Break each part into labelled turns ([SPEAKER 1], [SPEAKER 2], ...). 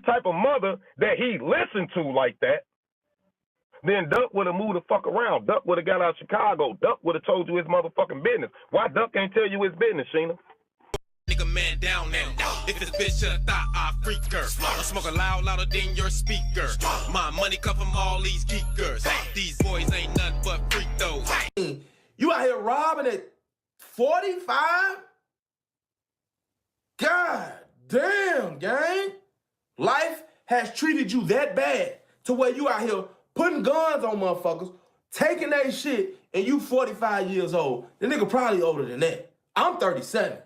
[SPEAKER 1] type of mother that he listened to like that, then Duck would have moved the fuck around. Duck would have got out of Chicago. Duck would have told you his motherfucking business. Why Duck ain't tell you his business, Sheena?
[SPEAKER 2] Nigga man down now. If this bitch should've thought I freak her. I'm smoking loud, louder than your speaker. My money come from all these geekers. These boys ain't nothing but freak those.
[SPEAKER 3] You out here robbing at 45? God damn, gang. Life has treated you that bad to where you out here putting guns on motherfuckers, taking that shit, and you 45 years old. The nigga probably older than that. I'm 37.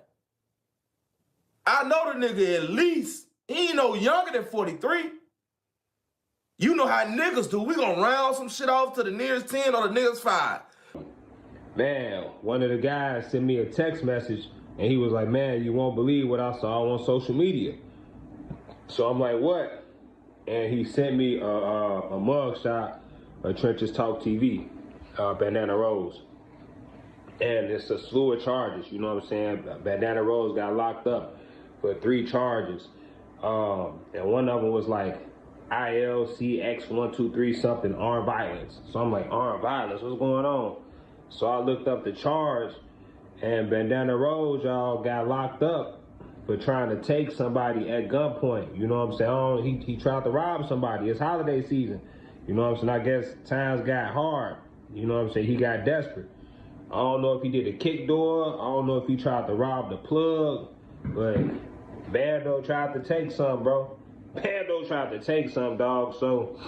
[SPEAKER 3] I know the nigga at least, he ain't no younger than 43. You know how niggas do. We gonna round some shit off to the nearest 10 or the nearest 5.
[SPEAKER 4] Man, one of the guys sent me a text message, and he was like, man, you won't believe what I saw on social media. So I'm like, what? And he sent me a mugshot of Trenches Talk TV, Bandana Rose. And it's a slew of charges, you know what I'm saying? Bandana Rose got locked up for 3 charges. And one of them was like ILCX123 something, armed violence. So I'm like, armed violence, what's going on? So I looked up the charge, and Bandana Rose, y'all, got locked up for trying to take somebody at gunpoint. You know what I'm saying? He tried to rob somebody. It's holiday season. You know what I'm saying? I guess times got hard. You know what I'm saying? He got desperate. I don't know if he did a kick door. I don't know if he tried to rob the plug. But Bando tried to take some, bro. Bando tried to take some, dog. So,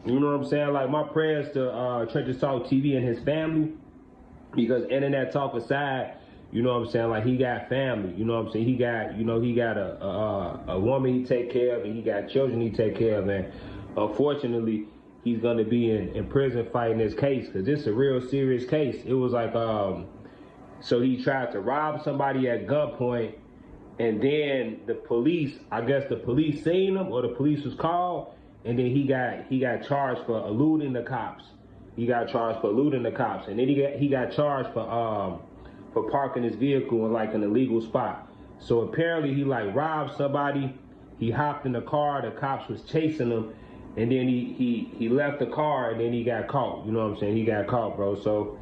[SPEAKER 4] you know what I'm saying? Like, my prayers to Trenches Talk TV and his family. Because internet talk aside, you know what I'm saying? Like, he got family, you know what I'm saying? He got, you know, he got a woman he take care of, and he got children he take care of, and unfortunately, he's gonna be in prison fighting this case, because it's a real serious case. It was like, so he tried to rob somebody at gunpoint, and then the police, I guess the police seen him, or the police was called, and then he got charged for eluding the cops. He got charged for eluding the cops, and then he got charged for parking his vehicle in like an illegal spot. So apparently he like robbed somebody. He hopped in the car. The cops was chasing him, and then he left the car, and then he got caught. You know what I'm saying? He got caught, bro. So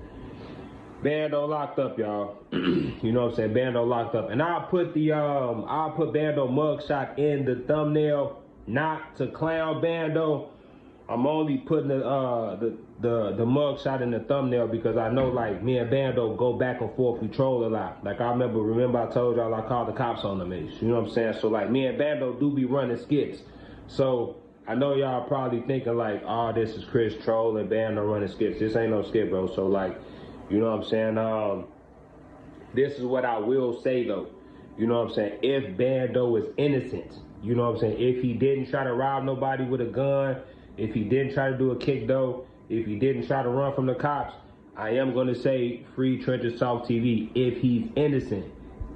[SPEAKER 4] Bando locked up, y'all. You know what I'm saying? Bando locked up, and I'll put Bando mugshot in the thumbnail, not to clown Bando. I'm only putting the mugshot in the thumbnail because I know, like, me and Bando go back and forth, we troll a lot. Like, I remember I told y'all I called the cops on them, you know what I'm saying? So, like, me and Bando do be running skits. So, I know y'all probably thinking, like, oh, this is Chris troll and Bando running skits. This ain't no skit, bro. So, like, you know what I'm saying? This is what I will say, though. You know what I'm saying? If Bando is innocent, you know what I'm saying? If he didn't try to rob nobody with a gun, if he didn't try to do a kick though, if he didn't try to run from the cops, I am going to say free Trenches Talk TV if he's innocent.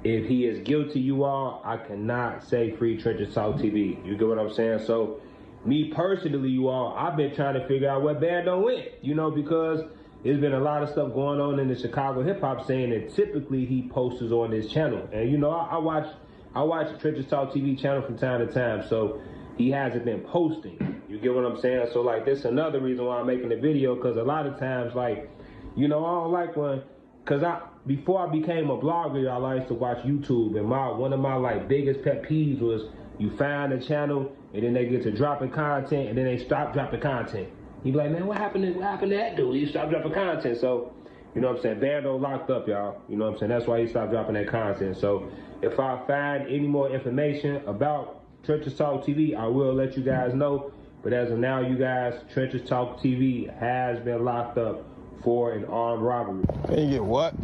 [SPEAKER 4] If he is guilty, you all, I cannot say free Trenches Talk TV. You get what I'm saying? So, me personally, you all, I've been trying to figure out where Bando went, you know, because there's been a lot of stuff going on in the Chicago hip-hop scene, and typically he posts on this channel. And, you know, I watch the Trenches Talk TV channel from time to time, so he hasn't been posting. You get what I'm saying? So, like, this is another reason why I'm making the video, because a lot of times, like, you know, I don't like when, because before I became a blogger, y'all, I used to watch YouTube, and one of my, like, biggest pet peeves was you find a channel, and then they get to dropping content, and then they stop dropping content. You be like, man, what happened to that dude? He stopped dropping content. So, you know what I'm saying? Bando locked up, y'all. You know what I'm saying? That's why he stopped dropping that content. So, if I find any more information about Trenches Talk TV, I will let you guys know. But as of now, you guys, Trenches Talk TV has been locked up for an armed robbery.
[SPEAKER 5] Can you get what?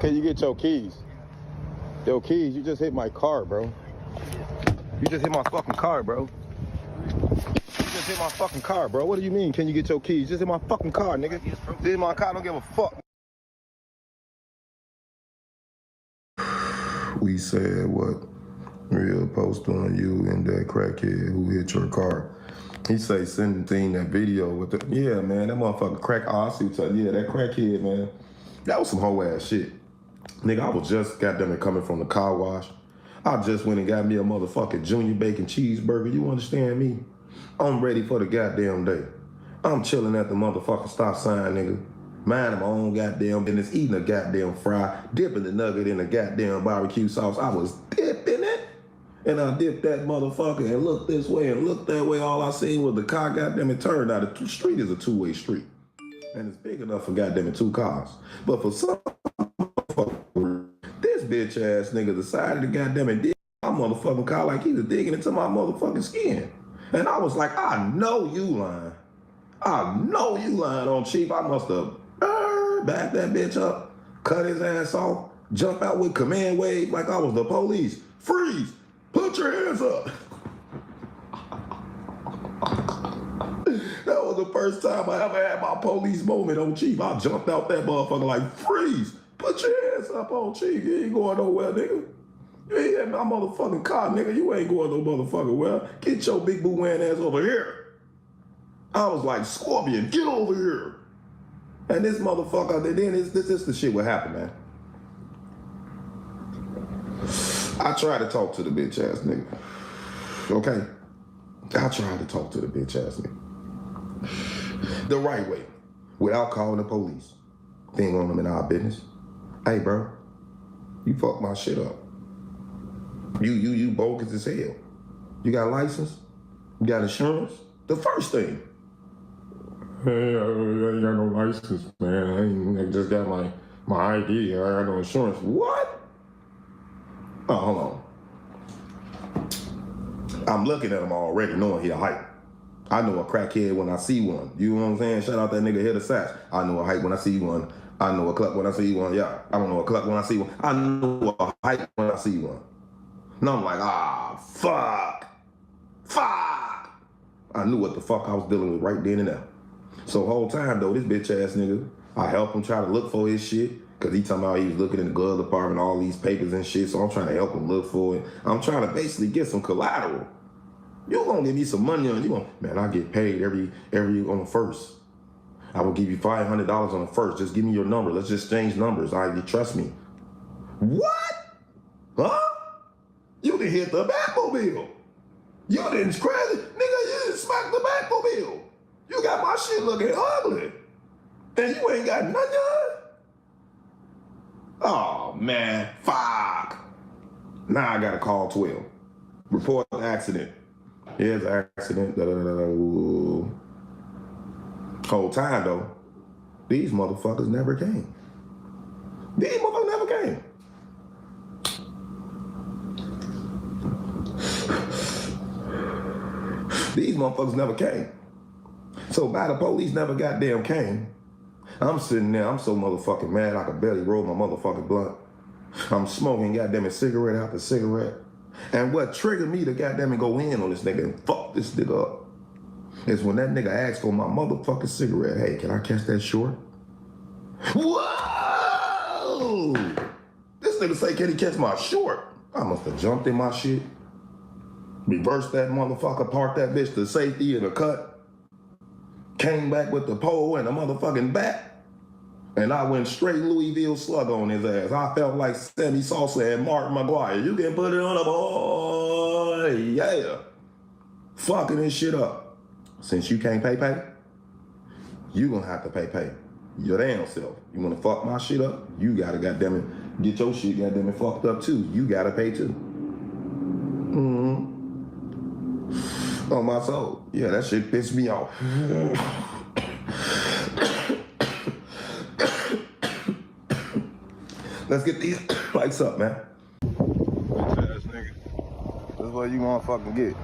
[SPEAKER 5] Can you get your keys? Yo, keys, you just hit my car, bro. You just hit my fucking car, bro. You just hit my fucking car, bro. What do you mean, can you get your keys? Just hit my fucking car, nigga. This is my car, I don't give a fuck.
[SPEAKER 6] We said what? Real post on you and that crackhead who hit your car. He say seen that video with the, yeah, man, that motherfucker crack, oh, I see what yeah, that crackhead, man. That was some hoe ass shit. Nigga, I was just goddamn it coming from the car wash. I just went and got me a motherfucking junior bacon cheeseburger. You understand me? I'm ready for the goddamn day. I'm chilling at the motherfucking stop sign, nigga. Minding my own goddamn business, eating a goddamn fry, dipping the nugget in the goddamn barbecue sauce. I was dipping it. And I dipped that motherfucker and looked this way and looked that way. All I seen was the car, goddamn it, turned out. The street is a two-way street. And it's big enough for goddamn it 2 cars. But for some motherfucker, this bitch ass nigga decided to goddamn it dig my motherfucking car like he was digging into my motherfucking skin. And I was like, I know you lying. I know you lying on Chief. I must have backed that bitch up, cut his ass off, jump out with command wave like I was the police. Freeze! Put your hands up! That was the first time I ever had my police moment on Chief. I jumped out that motherfucker like, freeze! Put your hands up on Chief. You ain't going nowhere, nigga. You ain't in my motherfucking car, nigga. You ain't going no motherfucking well. Get your big boo wearing ass over here. I was like, Scorpion, get over here. And this motherfucker, then this is the shit what happened, man. I tried to talk to the bitch ass nigga. Okay? I tried to talk to the bitch ass nigga. The right way. Without calling the police. They ain't want them in our business. Hey, bro. You fucked my shit up. You bogus as hell. You got a license? You got insurance? The first thing. Hey, I ain't got no license, man. I just got my ID. I got no insurance. What? Oh, hold on. I'm looking at him already, knowing he a hype. I know a crackhead when I see one. You know what I'm saying? Shout out that nigga Head of Sats. I know a hype when I see one. I know a cluck when I see one. Yeah, I don't know a cluck when I see one. I know a hype when I see one. And I'm like, fuck. I knew what the fuck I was dealing with right then and there. So whole time though, this bitch ass nigga, I helped him try to look for his shit. Cause he talking about he was looking in the glove department, all these papers and shit. So I'm trying to help him look for it. I'm trying to basically get some collateral. You gonna give me some money on you? Man, I get paid every on the first. I will give you $500 on the first. Just give me your number. Let's just exchange numbers. You trust me? What? Huh? You done hit the Batmobile. You didn't scratch it. Nigga, you didn't smack the Batmobile. You got my shit looking ugly. And you ain't got nothing. Oh, man. Fuck. Now I gotta call 12. Report the accident. Here's an accident. Whole time, though, these motherfuckers never came. These motherfuckers never came. These motherfuckers never came. So by the police never goddamn came. I'm sitting there, I'm so motherfucking mad I could barely roll my motherfucking blunt. I'm smoking goddamn cigarette after cigarette. And what triggered me to goddamn go in on this nigga and fuck this nigga up is when that nigga asked for my motherfucking cigarette. Hey, can I catch that short? Whoa! This nigga say, can he catch my short? I must have jumped in my shit, reversed that motherfucker, parked that bitch to safety in a cut, came back with the pole and a motherfucking bat, and I went straight Louisville slug on his ass. I felt like Sammy Sosa and Mark McGuire. You can put it on a boy, yeah. Fucking this shit up. Since you can't pay, you gonna have to pay. Your damn self. You wanna fuck my shit up? You gotta goddamn it get your shit goddamn it fucked up too. You gotta pay too. On my soul. Yeah, that shit pissed me off. Let's get these lights up, man. Bitch ass nigga. This is what you motherfucking get.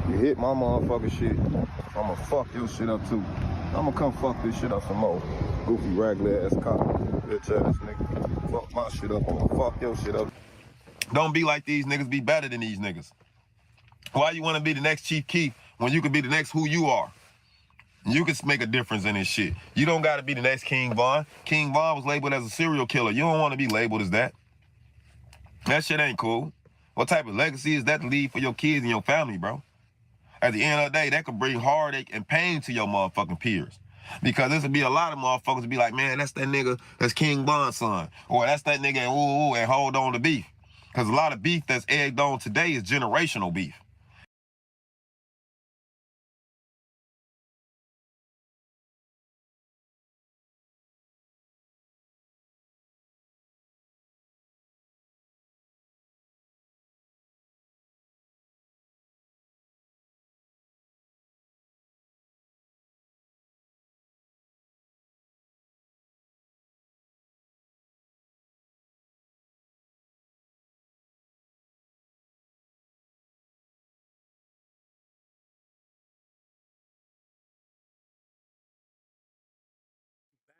[SPEAKER 6] You hit my motherfucking shit, I'ma fuck your shit up too. I'ma come fuck this shit up some more. Goofy, raggedy ass cop. Bitch ass nigga. Fuck my shit up, I'ma fuck your shit up. Don't be like these niggas, be better than these niggas. Why you wanna be the next Chief Keef when you could be the next who you are? You can make a difference in this shit. You don't gotta be the next King Von. King Von was labeled as a serial killer. You don't wanna be labeled as that. That shit ain't cool. What type of legacy is that to leave for your kids and your family, bro? At the end of the day, that could bring heartache and pain to your motherfucking peers. Because this would be a lot of motherfuckers be like, man, that's that nigga, that's King Von's son. Or that's that nigga and hold on to beef.
[SPEAKER 1] Because a lot of beef that's egged on today is generational beef.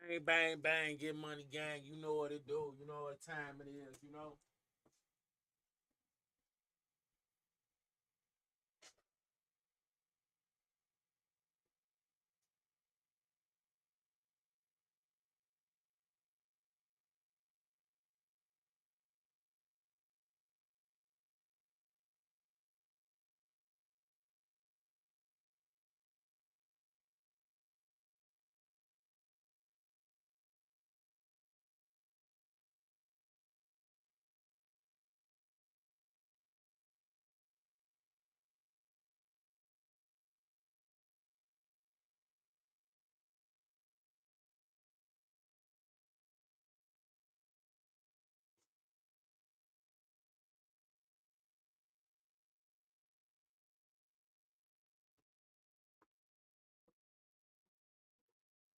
[SPEAKER 3] Bang, bang, bang, get money, gang. You know what it do. You know what time it is, you know?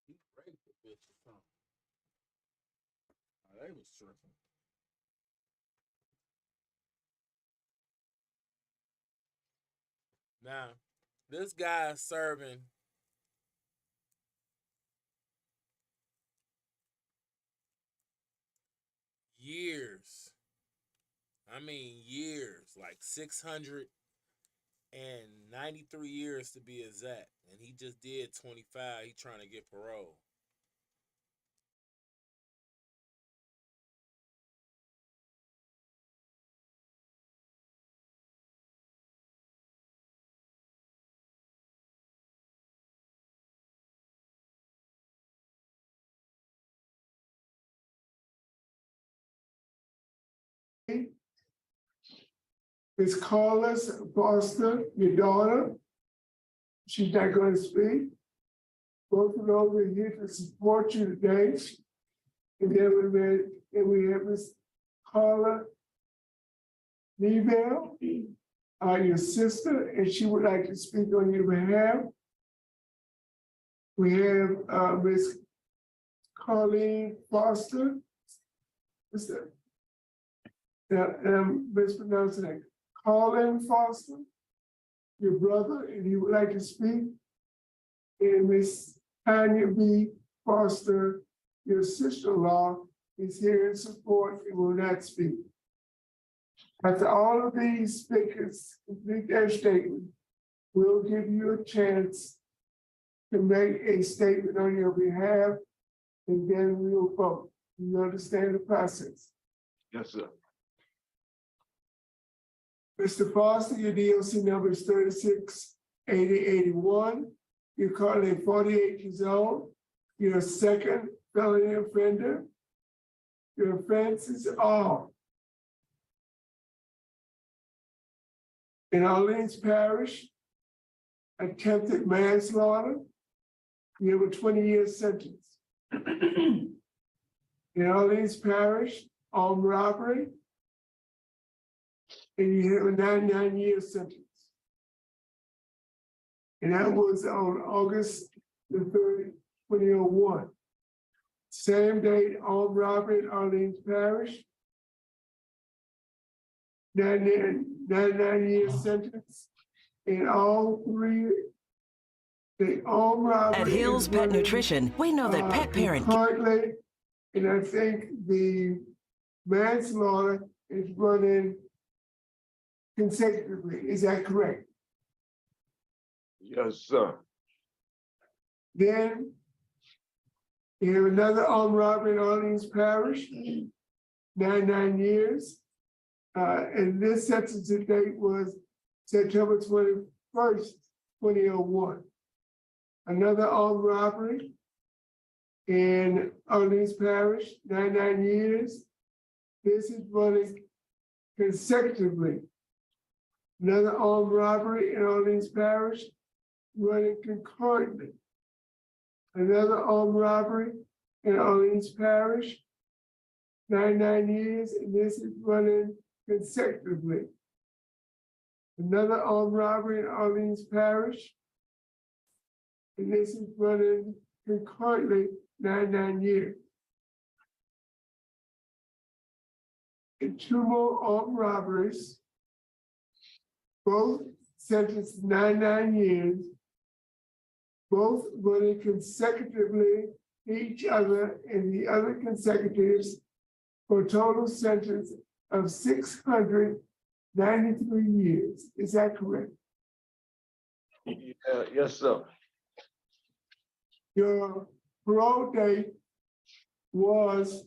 [SPEAKER 3] He raped the bitch or something. Oh, they was tripping. Now, this guy is serving years. I mean years, like 693 years to be exact. And he just did 25. He trying to get parole.
[SPEAKER 7] Miss Carlos Foster, your daughter. She's not going to speak. Both of those are here to support you today. And then we have Miss Carla Neville, your sister, and she would like to speak on your behalf. We have Miss Colleen Foster. What's that? I'm mispronouncing that. Colin Foster, your brother, and he would like to speak. And Miss Tanya B. Foster, your sister-in-law, is here in support and will not speak. After all of these speakers complete their statement, we'll give you a chance to make a statement on your behalf, and then we will vote. You understand the process?
[SPEAKER 1] Yes, sir.
[SPEAKER 7] Mr. Foster, your DOC number is 368081. You're currently 48 years old. You're a second felony offender. Your offenses are in Orleans Parish, attempted manslaughter. You have a 20-year sentence. In Orleans Parish, armed robbery, and you have a 99-year sentence. And that was on August the 3rd, 2001. Same date, armed robbery in Orleans Parish, 99-year sentence. And all three, the armed robbery.
[SPEAKER 8] At Hill's Pet Nutrition, we know that pet parent.
[SPEAKER 7] Currently, and I think the manslaughter is running consecutively. Is that correct?
[SPEAKER 1] Yes, sir.
[SPEAKER 7] Then you have another armed robbery in Orleans Parish, 99 years. And this sentence date was September 21st, 2001. Another armed robbery in Orleans Parish, 99 years. This is running consecutively. Another armed robbery in Orleans Parish running concurrently. Another armed robbery in Orleans Parish, 99 years, and this is running consecutively. Another armed robbery in Orleans Parish, and this is running concurrently 99 years. And two more armed robberies, both sentenced 99 years, both running consecutively each other and the other consecutives for a total sentence of 693 years. Is that correct?
[SPEAKER 9] Yes, sir.
[SPEAKER 7] Your parole date was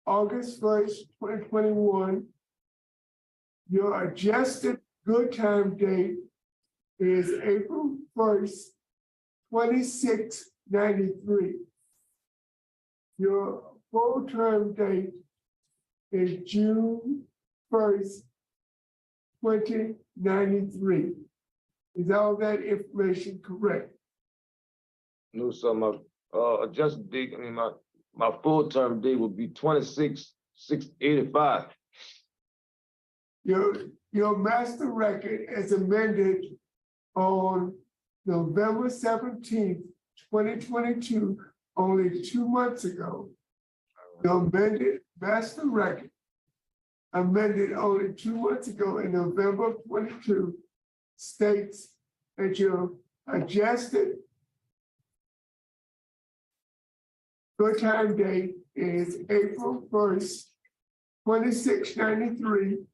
[SPEAKER 7] August 1st, 2021. Your adjusted good time date is April 1st, 2693. Your full term date is June 1st, 2093. Is all that information correct?
[SPEAKER 9] No, sir. My adjusted date, my full term date would be 26/6/85.
[SPEAKER 7] Your master record is amended on November 17th, 2022, only 2 months ago. Your amended master record amended only 2 months ago in November 22 states that your adjusted good time date is April 1st, 2693.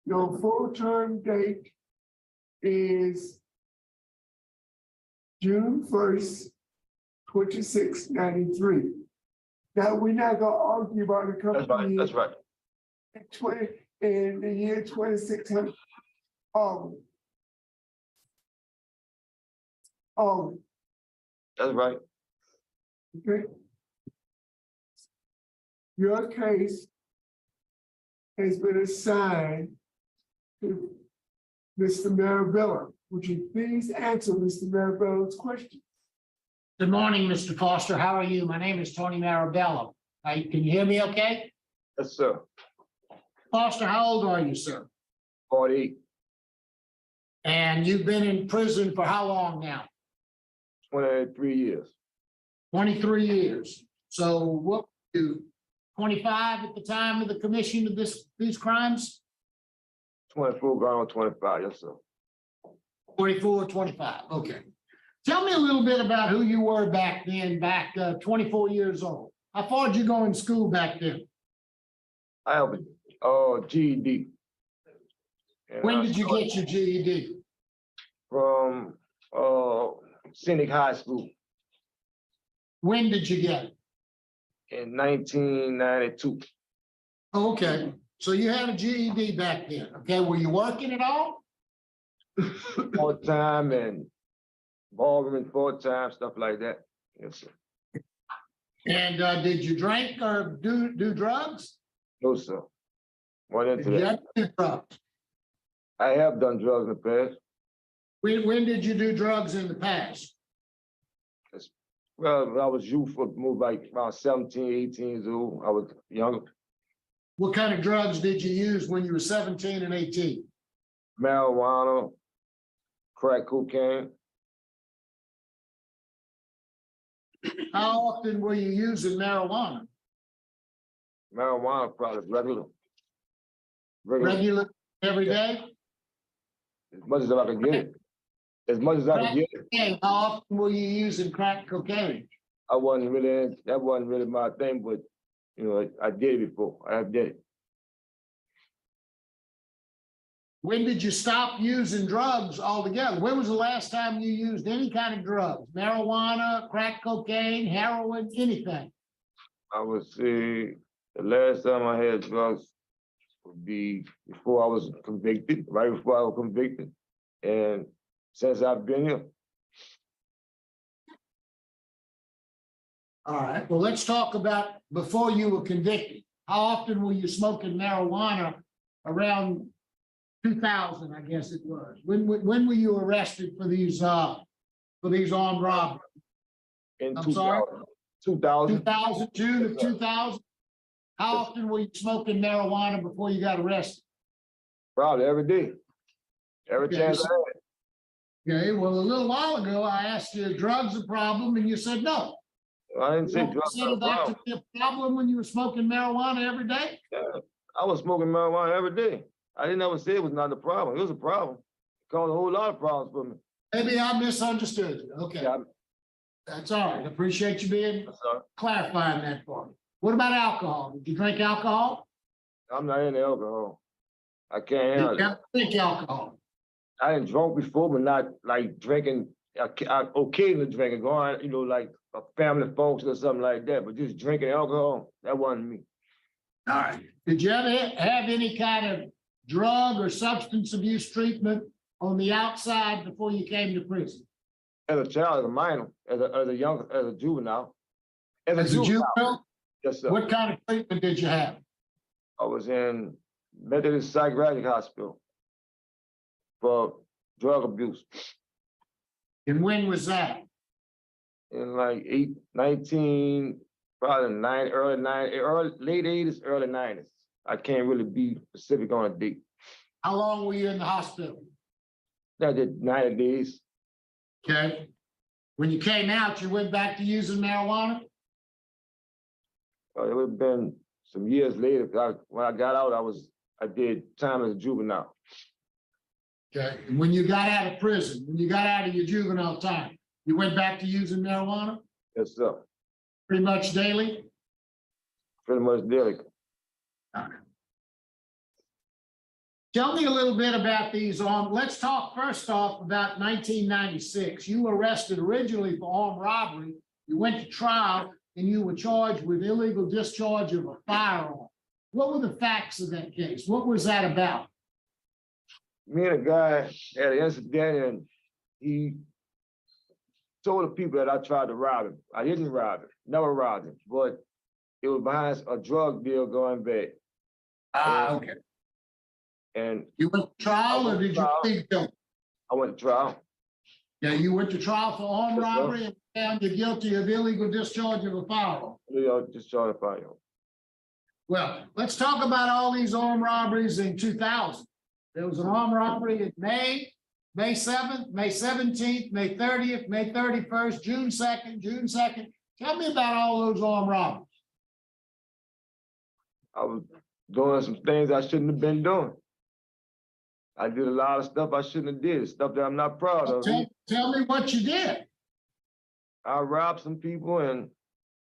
[SPEAKER 7] Your full term date is June 1st, 2693. Now, we're not gonna argue about a couple of years.
[SPEAKER 9] That's right.
[SPEAKER 7] In the year 2600.
[SPEAKER 9] That's right.
[SPEAKER 7] Okay. Your case has been assigned to Mr. Marabella. Would you please answer Mr. Marabella's question?
[SPEAKER 10] Good morning, Mr. Foster. How are you? My name is Tony Marabella. Can you hear me okay?
[SPEAKER 9] Yes, sir.
[SPEAKER 10] Foster, how old are you, sir?
[SPEAKER 9] 48,
[SPEAKER 10] And you've been in prison for how long now?
[SPEAKER 9] 23 years.
[SPEAKER 10] 23 years. So what, you 25 at the time of the commission of these crimes?
[SPEAKER 9] 24 going on 25, yes, sir.
[SPEAKER 10] 24, 25, okay. Tell me a little bit about who you were back then, 24 years old. How far did you go in school back then?
[SPEAKER 9] I have a GED. And
[SPEAKER 10] When
[SPEAKER 9] I
[SPEAKER 10] did you
[SPEAKER 9] started
[SPEAKER 10] get your GED?
[SPEAKER 9] From Scenic High School
[SPEAKER 10] When did you get it?
[SPEAKER 9] in 1992.
[SPEAKER 10] Okay, so you had a GED back then, okay? Were you working at all?
[SPEAKER 9] Part-time and ballroom part-time, stuff like that. Yes, sir.
[SPEAKER 10] And did you drink or do drugs?
[SPEAKER 9] No, sir. Went into
[SPEAKER 10] Did you
[SPEAKER 9] that.
[SPEAKER 10] ever do drugs?
[SPEAKER 9] I have done drugs in the past.
[SPEAKER 10] When did you do drugs in the past?
[SPEAKER 9] Well, when I was youthful, moved like around 17, 18 years old. I was younger.
[SPEAKER 10] What kind of drugs did you use when you were 17 and 18?
[SPEAKER 9] Marijuana, crack cocaine.
[SPEAKER 10] How often were you using marijuana?
[SPEAKER 9] Marijuana probably regular.
[SPEAKER 10] Regular, every day?
[SPEAKER 9] As much as I could get it. As much as I could get it.
[SPEAKER 10] Okay, how often were you using crack cocaine?
[SPEAKER 9] That wasn't really my thing, but you know, I did it before. I did it.
[SPEAKER 10] When did you stop using drugs altogether? When was the last time you used any kind of drugs? Marijuana, crack cocaine, heroin, anything?
[SPEAKER 9] I would say the last time I had drugs would be before I was convicted, right before I was convicted. And since I've been here.
[SPEAKER 10] All right, well, let's talk about before you were convicted. How often were you smoking marijuana around 2000, I guess it was. When were you arrested for these armed robberies?
[SPEAKER 9] In
[SPEAKER 10] I'm sorry?
[SPEAKER 9] 2000.
[SPEAKER 10] 2000, June of 2000? How often were you smoking marijuana before you got arrested?
[SPEAKER 9] Probably every day. Every
[SPEAKER 10] Okay,
[SPEAKER 9] chance I had.
[SPEAKER 10] Okay, well, a little while ago, I asked you, drugs a problem, and you said no.
[SPEAKER 9] I didn't say
[SPEAKER 10] You
[SPEAKER 9] drugs
[SPEAKER 10] consider
[SPEAKER 9] were a
[SPEAKER 10] that
[SPEAKER 9] problem.
[SPEAKER 10] to be a problem when you were smoking marijuana every day?
[SPEAKER 9] Yeah, I was smoking marijuana every day. I didn't ever say it was not a problem. It was a problem. It caused a whole lot of problems for me.
[SPEAKER 10] Maybe I misunderstood you. Okay,
[SPEAKER 9] Yeah,
[SPEAKER 10] that's all right. Appreciate you being
[SPEAKER 9] I'm sorry.
[SPEAKER 10] clarifying that for me. What about alcohol? Did you drink alcohol?
[SPEAKER 9] I'm not into alcohol. I can't
[SPEAKER 10] Did
[SPEAKER 9] handle
[SPEAKER 10] you
[SPEAKER 9] it.
[SPEAKER 10] ever drink alcohol?
[SPEAKER 9] I didn't drunk before, but not like drinking. I occasionally drinking, going, like a family function or something like that. But just drinking alcohol, that wasn't me.
[SPEAKER 10] All right. Did you ever have any kind of drug or substance abuse treatment on the outside before you came to prison?
[SPEAKER 9] As a child, as a minor, as a juvenile. As
[SPEAKER 10] As a juvenile?
[SPEAKER 9] Yes, sir.
[SPEAKER 10] What kind of treatment did you have?
[SPEAKER 9] I was in Methodist Psychiatric Hospital for drug abuse
[SPEAKER 10] And when was that?
[SPEAKER 9] in like late 80s, early 90s. I can't really be specific on a date.
[SPEAKER 10] How long were you in the hospital?
[SPEAKER 9] I did 90 days.
[SPEAKER 10] Okay. When you came out, you went back to using marijuana?
[SPEAKER 9] It would have been some years later. When I got out, I did time as a juvenile.
[SPEAKER 10] Okay. And when you got out of prison, when you got out of your juvenile time, you went back to using marijuana
[SPEAKER 9] Yes, sir.
[SPEAKER 10] pretty much daily?
[SPEAKER 9] Pretty much daily.
[SPEAKER 10] Tell me a little bit about these let's talk first off about 1996. You were arrested originally for armed robbery. You went to trial and you were charged with illegal discharge of a firearm. What were the facts of that case? What was that about?
[SPEAKER 9] Me and a guy had an incident and he told the people that I tried to rob him. I didn't rob him, never robbed him, but it was behind a drug deal going bad.
[SPEAKER 10] Okay.
[SPEAKER 9] And
[SPEAKER 10] You went to trial or did you plead guilty?
[SPEAKER 9] I went to trial.
[SPEAKER 10] Yeah, you went to trial for armed
[SPEAKER 9] Yes, sir.
[SPEAKER 10] robbery and found you guilty of illegal discharge of a firearm.
[SPEAKER 9] Just trying to find him.
[SPEAKER 10] Well, let's talk about all these armed robberies in 2000. There was an armed robbery in May 7th, May 17th, May 30th, May 31st, June 2nd. Tell me about all those armed robberies.
[SPEAKER 9] I was doing some things I shouldn't have been doing. I did a lot of stuff I shouldn't have did, stuff that I'm not proud of.
[SPEAKER 10] Tell me what you did.
[SPEAKER 9] I robbed some people and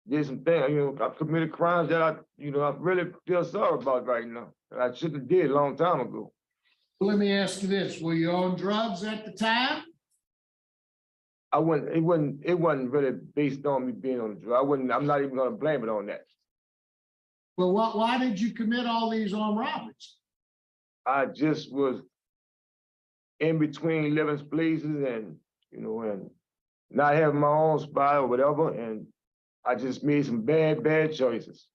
[SPEAKER 9] did some things. I committed crimes that I really feel sorry about right now. That I shouldn't have did a long time ago.
[SPEAKER 10] Let me ask you this. Were you on drugs at the time?
[SPEAKER 9] It wasn't really based on me being on the drug. I'm not even gonna blame it on that.
[SPEAKER 10] Well, why did you commit all these armed robberies?
[SPEAKER 9] I just was in between living places and not having my own spot or whatever, and I just made some bad choices.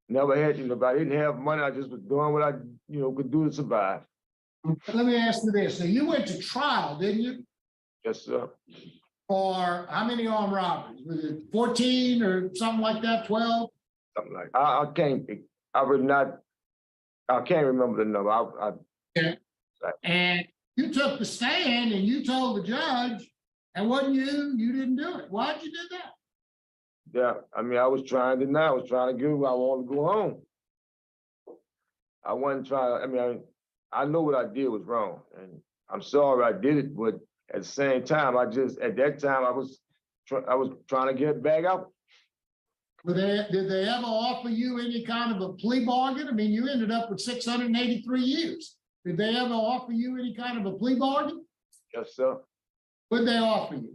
[SPEAKER 9] Never had, if I didn't have money, I just was doing what I, could do to survive.
[SPEAKER 10] Let me ask you this. Now, you went to trial, didn't you?
[SPEAKER 9] Yes, sir.
[SPEAKER 10] For how many armed robberies? Was it 14 or something like that, 12?
[SPEAKER 9] Something like I can't remember the number.
[SPEAKER 10] Okay. And you took the stand and you told the judge, and wasn't you didn't do it. Why'd you do that?
[SPEAKER 9] Yeah, I was trying to deny. I was trying to get where I wanted to go home. I wasn't trying. I know what I did was wrong, and I'm sorry I did it. But at the same time, at that time, I was trying to get back out.
[SPEAKER 10] Did they ever offer you any kind of a plea bargain? I mean, you ended up with 683 years. Did they ever offer you any kind of a plea bargain?
[SPEAKER 9] Yes, sir.
[SPEAKER 10] What did they offer you?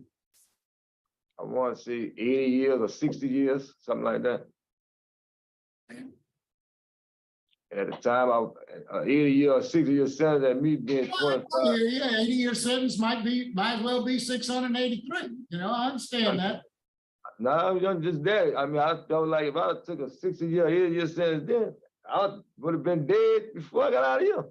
[SPEAKER 9] I want to say 80 years or 60 years, something like that. At the time, 80-year or 60-year sentence at me being 25.
[SPEAKER 10] Yeah, 80-year sentence might as well be 683. I understand that.
[SPEAKER 9] No, it wasn't just that. I felt like if I took a 60-year, 80-year sentence then, I would have been dead before I got out of here.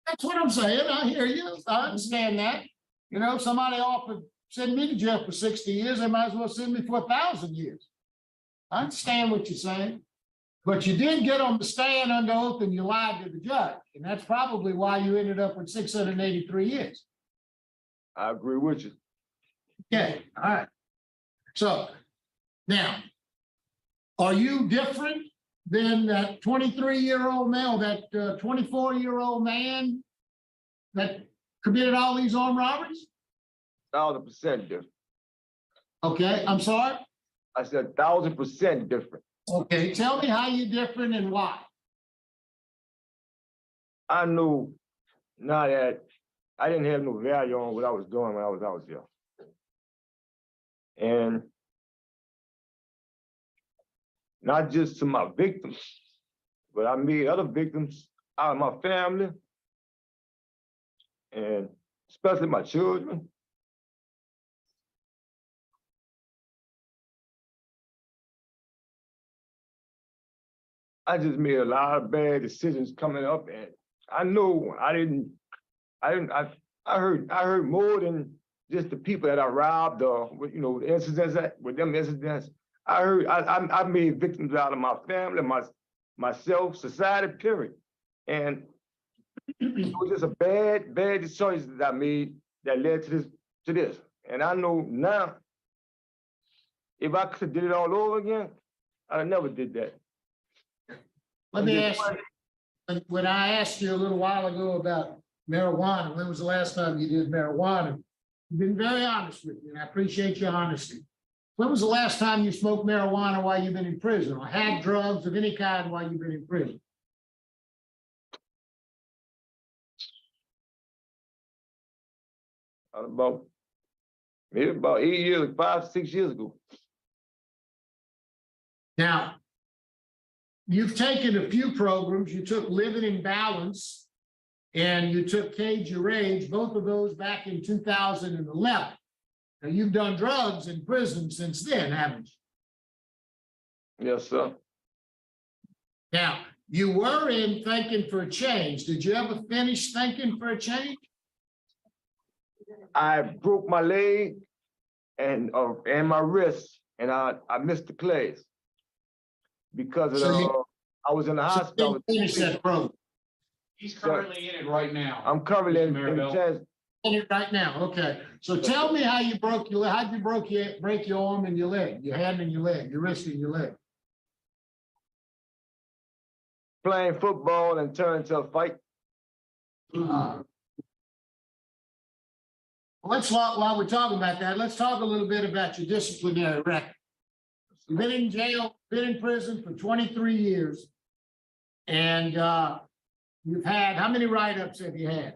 [SPEAKER 10] That's what I'm saying. I hear you. I understand that. You know, if somebody offered send me to jail for 60 years, they might as well send me for 1,000 years. I understand what you're saying. But you did get on the stand under oath and you lied to the judge. And that's probably why you ended up with 683 years.
[SPEAKER 9] I agree with you.
[SPEAKER 10] Okay, all right. So now, are you different than that 23-year-old man or that 24-year-old man that committed all these armed robberies?
[SPEAKER 9] 1,000% different.
[SPEAKER 10] Okay, I'm sorry?
[SPEAKER 9] I said 1,000% different.
[SPEAKER 10] Okay, tell me how you're different and why.
[SPEAKER 9] I knew now that I didn't have no value on what I was doing when I was out there. And not just to my victims, but I made other victims out of my family, and especially my children. I just made a lot of bad decisions coming up, and I know I heard more than just the people that I robbed or, you know, the incidents with them incidents. I made victims out of my family, myself, society, period. And it was just a bad choice that I made that led to this. And I know now, if I could have did it all over again, I'd have never did that.
[SPEAKER 10] Let me ask you, when I asked you a little while ago about marijuana, when was the last time you did marijuana? You've been very honest with me, and I appreciate your honesty. When was the last time you smoked marijuana while you've been in prison, or had drugs of any kind while you've been in prison?
[SPEAKER 9] Maybe about 8 years, 5, 6 years ago.
[SPEAKER 10] Now, you've taken a few programs. You took Living in Balance and you took Cage Your Rage, both of those back in 2011. Now, you've done drugs in prison since then, haven't you?
[SPEAKER 9] Yes, sir.
[SPEAKER 10] Now, you were in Thinking for a Change. Did you ever finish Thinking for a Change?
[SPEAKER 9] I broke my leg and my wrist, and I missed the class because of I was in the hospital.
[SPEAKER 10] Finish that program.
[SPEAKER 11] He's currently in it right now.
[SPEAKER 9] I'm currently in the
[SPEAKER 10] In it right now. Okay. So tell me how you broke your leg. How'd you break your arm and your leg, your hand and your leg, your wrist and your leg?
[SPEAKER 9] Playing football and turned into a fight.
[SPEAKER 10] While we're talking about that, let's talk a little bit about your disciplinary record. You've been in jail, been in prison for 23 years. And you've had, how many write-ups have you had?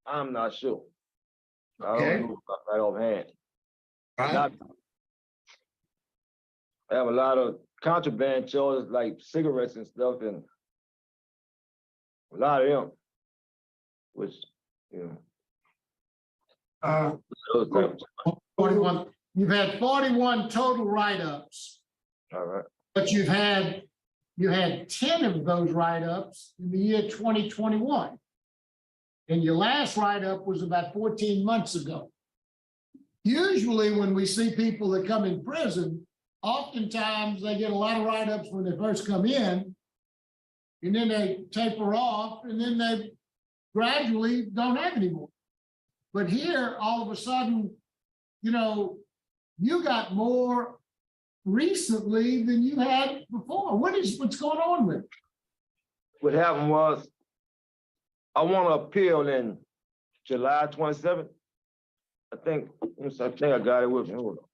[SPEAKER 9] I'm not sure.
[SPEAKER 10] Okay.
[SPEAKER 9] I don't know right offhand.
[SPEAKER 10] Right.
[SPEAKER 9] I have a lot of contraband charges like cigarettes and stuff, and a lot of them, which, you know.
[SPEAKER 10] 41. You've had 41 total write-ups.
[SPEAKER 9] All right.
[SPEAKER 10] But you had 10 of those write-ups in the year 2021. And your last write-up was about 14 months ago. Usually when we see people that come in prison, oftentimes they get a lot of write-ups when they first come in, and then they taper off, and then they gradually don't have any more. But here, all of a sudden, you know, you got more recently than you had before. What's going on with it?
[SPEAKER 9] What happened was, I won an appeal in July 27th. I think I got it with me. Hold on.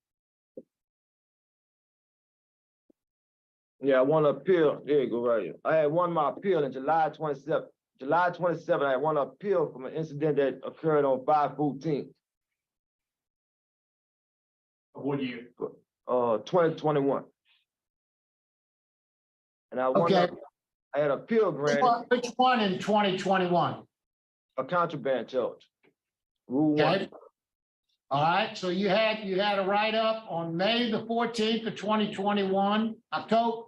[SPEAKER 9] Yeah, I won an appeal. There you go, right here. I had won my appeal in July 27th. July 27th, I won an appeal from an incident that occurred on 5/14.
[SPEAKER 11] What year?
[SPEAKER 9] 2021. And I won.
[SPEAKER 10] Okay.
[SPEAKER 9] I had an appeal granted.
[SPEAKER 10] Which one in 2021?
[SPEAKER 9] A contraband charge. Rule 1.
[SPEAKER 10] All right, so you had a write-up on May the 14th of 2021. October,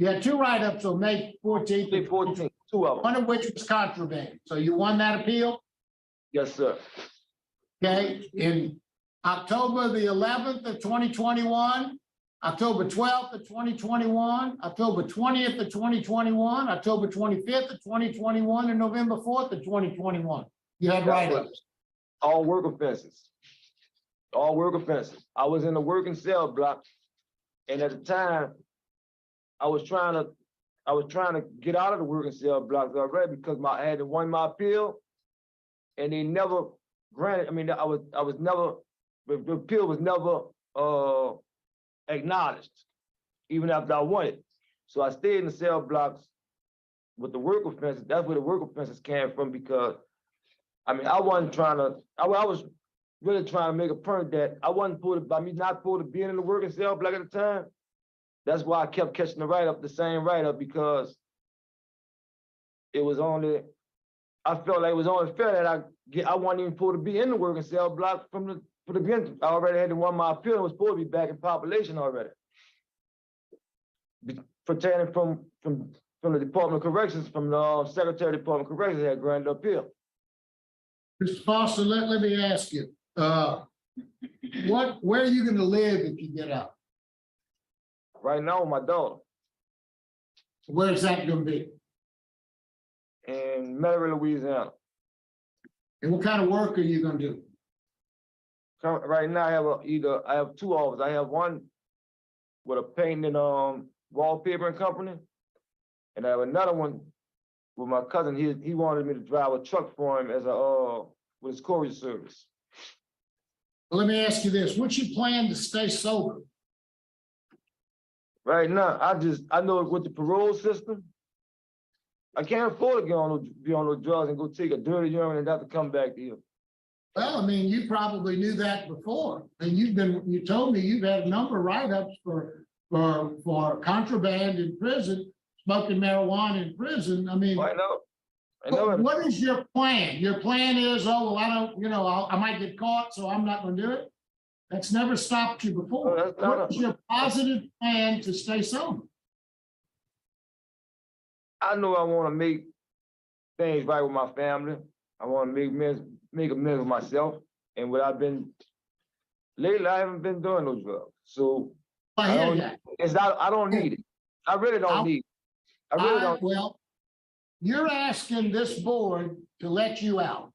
[SPEAKER 10] You had two write-ups on May 14th.
[SPEAKER 9] May 14th, two of them.
[SPEAKER 10] One of which was contraband. So you won that appeal?
[SPEAKER 9] Yes, sir.
[SPEAKER 10] Okay, in October the 11th of 2021, October 12th of 2021, October 20th of 2021, October 25th of 2021, and November 4th of 2021. You had write-ups.
[SPEAKER 9] All work offenses. All work offenses. I was in the working cell block, and at the time, I was trying to get out of the working cell blocks already because I had won my appeal, and they never granted. I mean, I was never, the appeal was never acknowledged, even after I won it. So I stayed in the cell blocks with the work offenses. That's where the work offenses came from, because I mean, I wasn't trying to, I was really trying to make a point that I wasn't supposed to, by me not supposed to be in the working cell block at the time. That's why I kept catching the write-up, the same write-up, because it was only, I felt like it was only fair that I wasn't even supposed to be in the working cell block from the beginning. I already had won my appeal and was supposed to be back in population already. Pertaining from the Department of Corrections, from the Secretary of the Department of Corrections had granted appeal.
[SPEAKER 10] Mr. Foster, let me ask you, where are you going to live if you get out?
[SPEAKER 9] Right now, with my daughter.
[SPEAKER 10] Where's that going to be?
[SPEAKER 9] In Metairie, Louisiana.
[SPEAKER 10] And what kind of work are you going to do?
[SPEAKER 9] Right now, I have two offers. I have one with a painting and wallpapering company, and I have another one with my cousin. He wanted me to drive a truck for him as with his courier service.
[SPEAKER 10] Well, let me ask you this: what's your plan to stay sober?
[SPEAKER 9] Right now, I know with the parole system, I can't afford to be on those drugs and go take a dirty urine and have to come back here.
[SPEAKER 10] Well, I mean, you probably knew that before, and you told me you've had a number of write-ups for contraband in prison, smoking marijuana in prison. I mean,
[SPEAKER 9] I know.
[SPEAKER 10] What is your plan? Your plan is, oh, well, I don't, I might get caught, so I'm not going to do it. That's never stopped you before. What's your positive plan to stay sober?
[SPEAKER 9] I know I want to make things right with my family. I want to make amends with myself. And what I've been lately, I haven't been doing those drugs. So I don't need it. I really don't need it. I really don't.
[SPEAKER 10] Well, you're asking this board to let you out.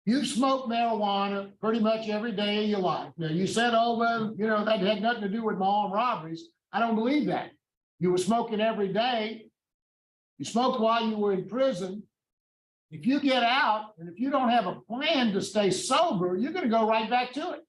[SPEAKER 10] You smoke marijuana pretty much every day of your life. Now, you said, oh, well, that had nothing to do with my armed robberies. I don't believe that. You were smoking every day. You smoked while you were in prison. If you get out, and if you don't have a plan to stay sober, you're going to go right back to it.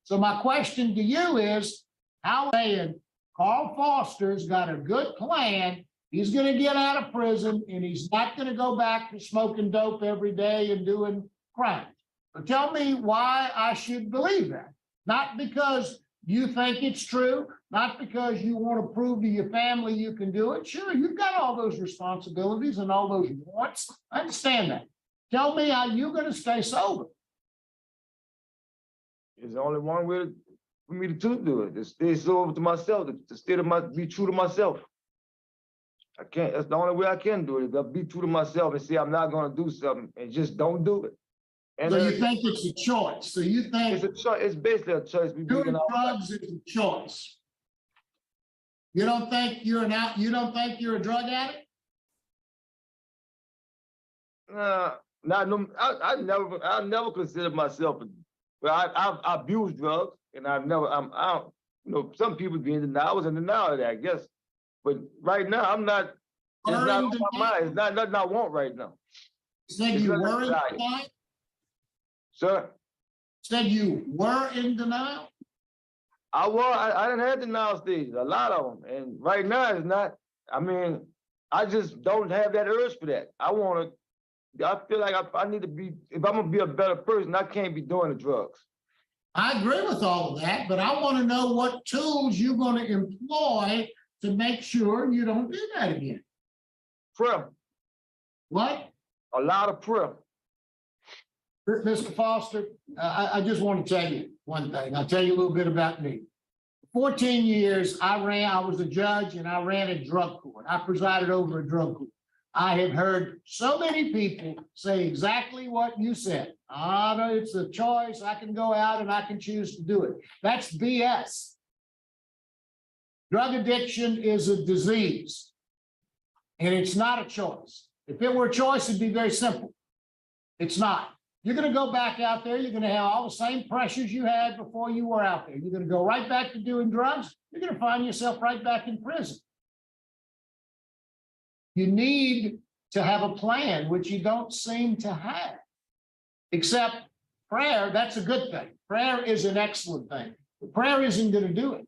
[SPEAKER 10] So my question to you is, how saying Carl Foster's got a good plan? He's going to get out of prison, and he's not going to go back to smoking dope every day and doing crimes. So tell me why I should believe that. Not because you think it's true, not because you want to prove to your family you can do it. Sure, you've got all those responsibilities and all those wants. I understand that. Tell me how you're going to stay sober.
[SPEAKER 9] There's only one way for me to do it, to stay sober to myself, to be true to myself. I can't, that's the only way I can do it, is to be true to myself and say I'm not going to do something and just don't do it. And
[SPEAKER 10] so you think it's a choice. So you think
[SPEAKER 9] it's a choice. It's basically a choice.
[SPEAKER 10] Doing drugs is a choice. You don't think you're you don't think you're a drug addict?
[SPEAKER 9] I never considered myself. I've abused drugs, and some people be in denial. I was in denial of that, I guess. But right now, I'm not. It's not on my mind. It's not nothing I want right now.
[SPEAKER 10] Said you were in denial?
[SPEAKER 9] Sir?
[SPEAKER 10] Said you were in denial?
[SPEAKER 9] I didn't have denial stages, a lot of them. And right now, it's not. I mean, I just don't have that urge for that. I feel like I need to be, if I'm going to be a better person, I can't be doing the drugs.
[SPEAKER 10] I agree with all of that, but I want to know what tools you're going to employ to make sure you don't do that again.
[SPEAKER 9] Prayer.
[SPEAKER 10] What?
[SPEAKER 9] A lot of prayer.
[SPEAKER 10] Mr. Foster, I just want to tell you one thing. I'll tell you a little bit about me. 14 years, I was a judge and I ran a drug court. I presided over a drug court. I have heard so many people say exactly what you said. No, it's a choice. I can go out and I can choose to do it. That's BS. Drug addiction is a disease, and it's not a choice. If it were a choice, it'd be very simple. It's not. You're going to go back out there. You're going to have all the same pressures you had before you were out there. You're going to go right back to doing drugs. You're going to find yourself right back in prison. You need to have a plan, which you don't seem to have, except prayer. That's a good thing. Prayer is an excellent thing. But prayer isn't going to do it.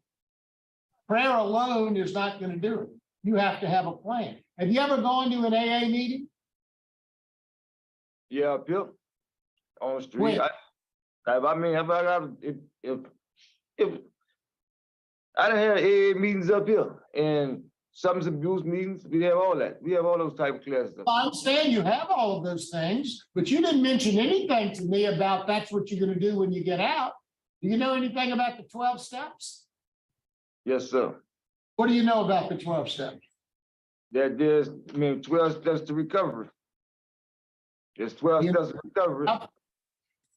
[SPEAKER 10] Prayer alone is not going to do it. You have to have a plan. Have you ever gone to an AA meeting?
[SPEAKER 9] Yeah, Bill, on the street.
[SPEAKER 10] When?
[SPEAKER 9] If I done had AA meetings up here and substance abuse meetings, we have all that. We have all those type of classes.
[SPEAKER 10] I understand you have all of those things, but you didn't mention anything to me about that's what you're going to do when you get out. Do you know anything about the 12 steps?
[SPEAKER 9] Yes, sir.
[SPEAKER 10] What do you know about the 12 steps?
[SPEAKER 9] That there's, 12 steps to recovery. There's 12 steps to recovery.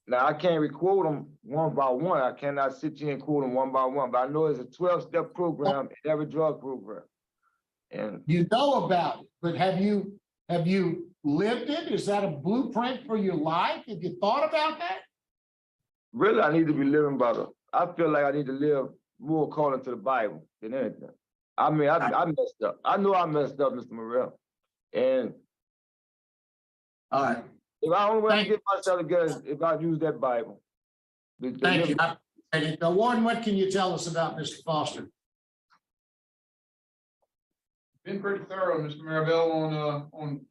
[SPEAKER 9] Now, I can't record them one by one. I cannot sit here and quote them one by one, but I know it's a 12-step program in every drug program. And
[SPEAKER 10] you know about it, but have you lived it? Is that a blueprint for your life? Have you thought about that?
[SPEAKER 9] Really, I need to be living by I feel like I need to live more according to the Bible than anything. I messed up. I know I messed up, Mr. Morrell. And
[SPEAKER 10] all right.
[SPEAKER 9] If I only way to get myself together is if I use that Bible.
[SPEAKER 10] Thank you. Now, Warren, what can you tell us about Mr. Foster?
[SPEAKER 11] Been pretty thorough, Mr. Marabell, on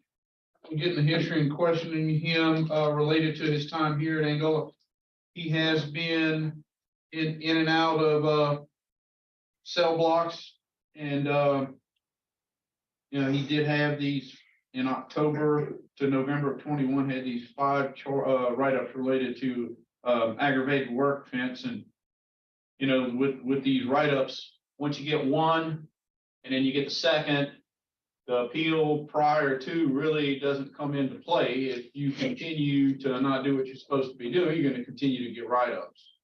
[SPEAKER 11] getting the history and questioning him related to his time here at Angola. He has been in and out of cell blocks, and he did have these in October to November of 21, had these 5 write-ups related to aggravated work offense. And with these write-ups, once you get one and then you get the second, the appeal prior to really doesn't come into play. If you continue to not do what you're supposed to be doing, you're going to continue to get write-ups.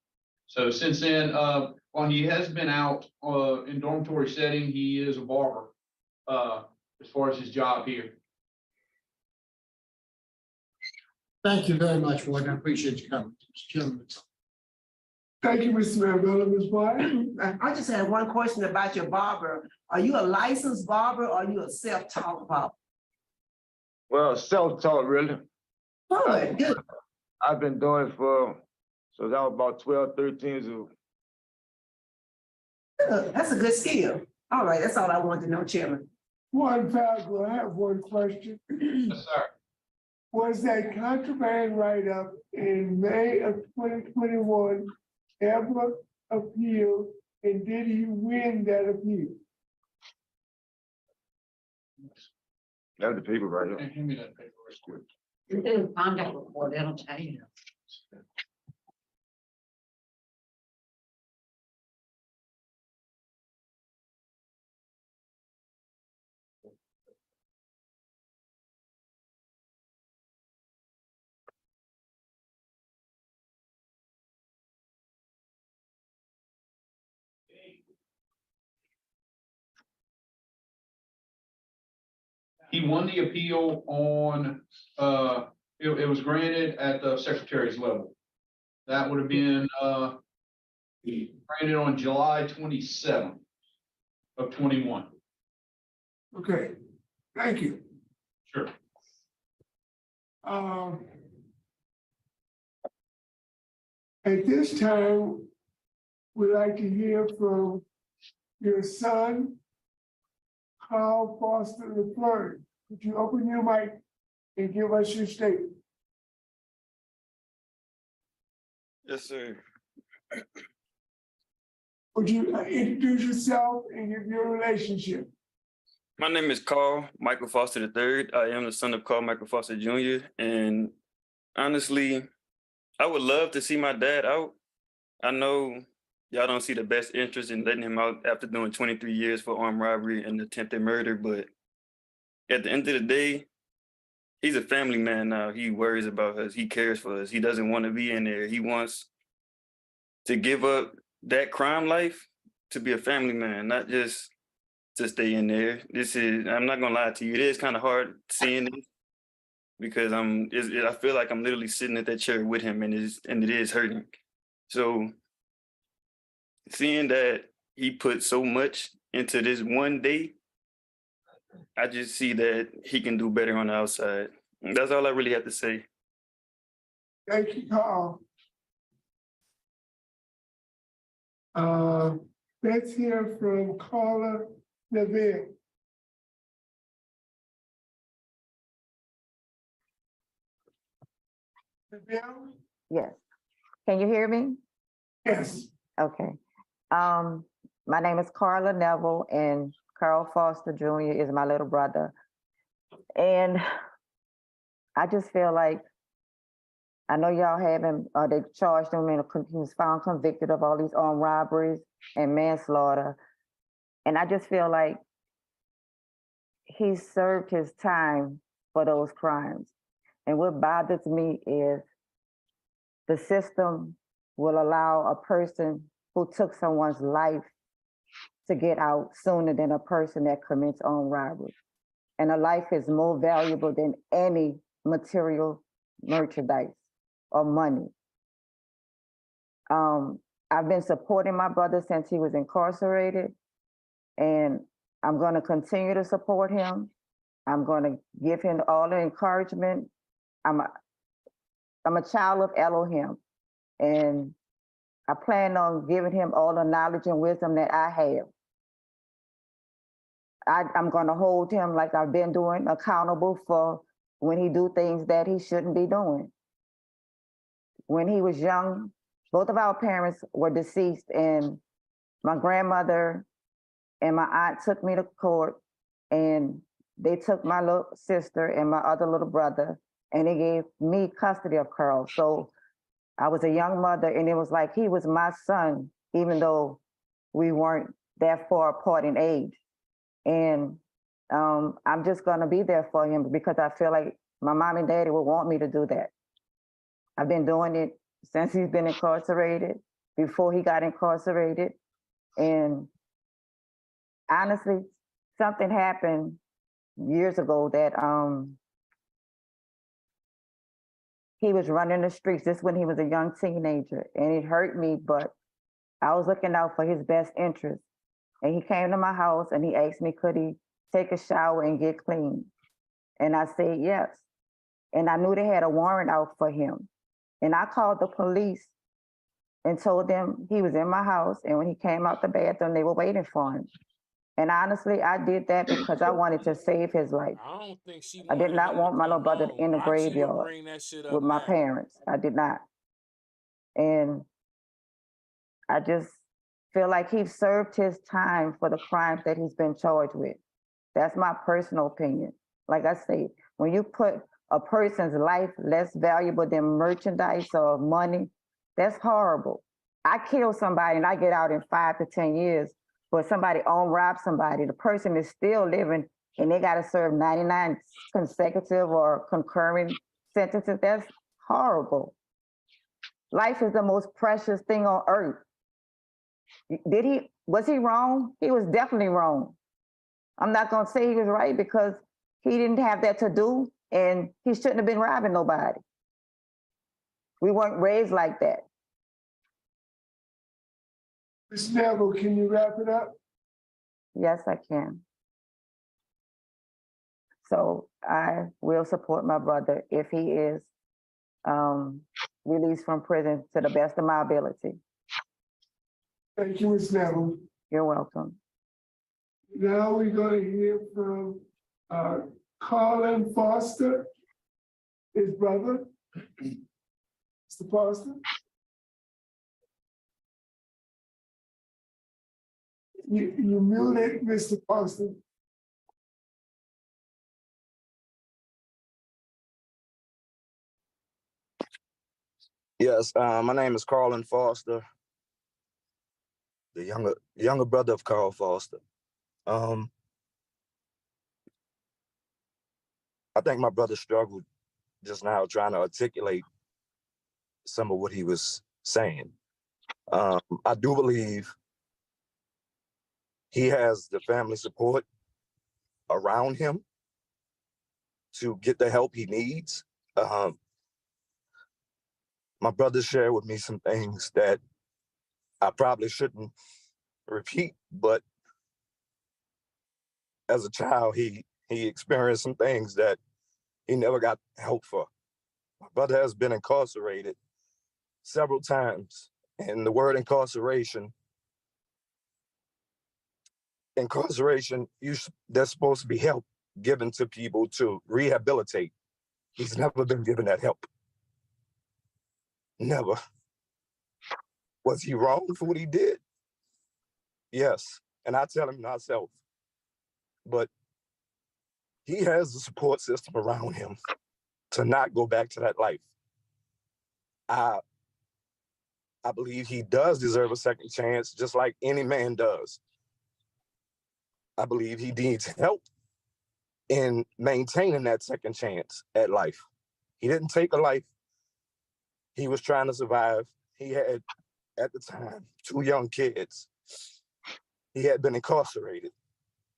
[SPEAKER 11] So since then, while he has been out in dormitory setting, he is a barber as far as his job here.
[SPEAKER 10] Thank you very much, Warren. I appreciate you coming.
[SPEAKER 7] Thank you, Mr. Marabella. Ms. White?
[SPEAKER 12] I just had one question about your barber. Are you a licensed barber or are you a self-taught barber?
[SPEAKER 9] Well, self-taught, really.
[SPEAKER 12] Good.
[SPEAKER 9] I've been doing it so that was about 12, 13 years old.
[SPEAKER 12] That's a good skill. All right, that's all I wanted to know, Chairman.
[SPEAKER 7] Warren Falco, I have one question.
[SPEAKER 11] Yes, sir.
[SPEAKER 7] Was that contraband write-up in May of 2021 ever appealed, and did he win that appeal?
[SPEAKER 9] That's the paper right here.
[SPEAKER 11] Hand me that paper real quick.
[SPEAKER 12] You didn't find out before, that'll tell you.
[SPEAKER 11] He won the appeal on, it was granted at the secretary's level. That would have been granted on July 27th of 21.
[SPEAKER 7] Okay, thank you.
[SPEAKER 11] Sure.
[SPEAKER 7] At this time, we'd like to hear from your son, Carl Foster III. Could you open your mic and give us your statement?
[SPEAKER 13] Yes, sir.
[SPEAKER 7] Would you introduce yourself and give your relationship?
[SPEAKER 13] My name is Carl Michael Foster III. I am the son of Carl Michael Foster Jr. And honestly, I would love to see my dad out. I know y'all don't see the best interest in letting him out after doing 23 years for armed robbery and attempted murder. But at the end of the day, he's a family man now. He worries about us. He cares for us. He doesn't want to be in there. He wants to give up that crime life to be a family man, not just to stay in there. I'm not gonna lie to you, it is kind of hard seeing this because I feel like I'm literally sitting at that chair with him, and it is hurting. So seeing that he put so much into this one day, I just see that he can do better on the outside. That's all I really have to say.
[SPEAKER 7] Thank you, Carl. Let's hear from Carla Neville. Neville?
[SPEAKER 14] Yes. Can you hear me?
[SPEAKER 7] Yes.
[SPEAKER 14] Okay. My name is Carla Neville, and Carl Foster Jr. is my little brother. And I just feel like, I know y'all have him, they charged him, and he was found convicted of all these armed robberies and manslaughter. And I just feel like he served his time for those crimes. And what bothers me is the system will allow a person who took someone's life to get out sooner than a person that commits armed robbery. And a life is more valuable than any material merchandise or money. I've been supporting my brother since he was incarcerated, and I'm gonna continue to support him. I'm gonna give him all the encouragement. I'm a child of Elohim, and I plan on giving him all the knowledge and wisdom that I have. I'm gonna hold him, like I've been doing, accountable for when he do things that he shouldn't be doing. When he was young, both of our parents were deceased, and my grandmother and my aunt took me to court, and they took my little sister and my other little brother, and they gave me custody of Carl. So I was a young mother, and it was like he was my son, even though we weren't that far apart in age. And I'm just gonna be there for him because I feel like my mom and daddy would want me to do that. I've been doing it since he's been incarcerated, before he got incarcerated. And honestly, something happened years ago that he was running the streets, this when he was a young teenager, and it hurt me, but I was looking out for his best interest. And he came to my house and he asked me, could he take a shower and get clean? And I said, yes. And I knew they had a warrant out for him. And I called the police and told them he was in my house. And when he came out the bathroom, they were waiting for him. And honestly, I did that because I wanted to save his life. I did not want my little brother in the graveyard with my parents. I did not. And I just feel like he served his time for the crimes that he's been charged with. That's my personal opinion. Like I say, when you put a person's life less valuable than merchandise or money, that's horrible. I kill somebody and I get out in 5 to 10 years, but somebody rob somebody, the person is still living and they gotta serve 99 consecutive or concurrent sentences. That's horrible. Life is the most precious thing on earth. Was he wrong? He was definitely wrong. I'm not gonna say he was right because he didn't have that to do and he shouldn't have been robbing nobody. We weren't raised like that.
[SPEAKER 7] Ms. Neville, can you wrap it up?
[SPEAKER 14] Yes, I can. So I will support my brother if he is released from prison to the best of my ability.
[SPEAKER 7] Thank you, Ms. Neville.
[SPEAKER 14] You're welcome.
[SPEAKER 7] Now we're going to hear from Colin Foster, his brother. Mr. Foster? You muted, Mr. Foster.
[SPEAKER 15] Yes, my name is Carlin Foster. the younger brother of Carl Foster. I think my brother struggled just now trying to articulate some of what he was saying. I do believe he has the family support around him to get the help he needs. My brother shared with me some things that I probably shouldn't repeat, but as a child, he experienced some things that he never got help for. My brother has been incarcerated several times, and the word incarceration, there's supposed to be help given to people to rehabilitate. He's never been given that help. Never. Was he wrong for what he did? Yes, and I tell him not self. But he has the support system around him to not go back to that life. I believe he does deserve a second chance, just like any man does. I believe he needs help in maintaining that second chance at life. He didn't take a life. He was trying to survive. He had, at the time, 2 young kids. He had been incarcerated.